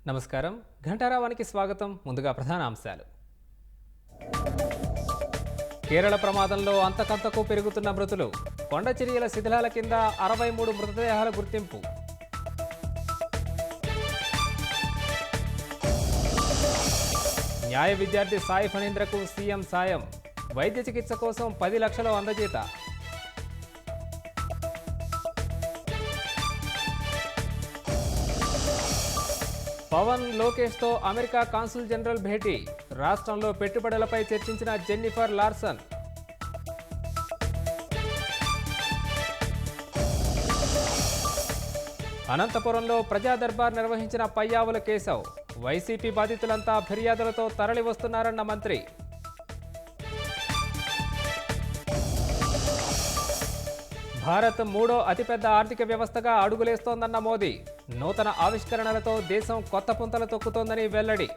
నమస్కారం. ఘంటారావానికి స్వాగతం. ముందుగా ప్రధాన అంశాలు. కేరళ ప్రమాదంలో అంతకంతకు పెరుగుతున్న మృతులు. కొండచర్యల శిథిలాల కింద 63 మృతదేహాల గుర్తింపు. న్యాయ విద్యార్థి సాయి ఫణీంద్రకు సీఎం సాయం. వైద్య చికిత్స కోసం 10 లక్షలు అందజేత. పవన్ లోకేష్తో అమెరికా కాన్సుల్ జనరల్ భేటీ. రాష్ట్రంలో పెట్టుబడులపై చర్చించిన జెన్నిఫర్ లార్సన్. అనంతపురంలో ప్రజా దర్బార్ నిర్వహించిన పయ్యావుల కేశవ్. వైసీపీ బాధితులంతా ఫిర్యాదులతో తరలి వస్తున్నారన్న మంత్రి. భారత్ మూడో అతిపెద్ద ఆర్థిక వ్యవస్థగా అడుగులేస్తోందన్న మోదీ. నూతన ఆవిష్కరణలతో దేశం కొత్త పుంతలు తొక్కుతోందని వెల్లడి.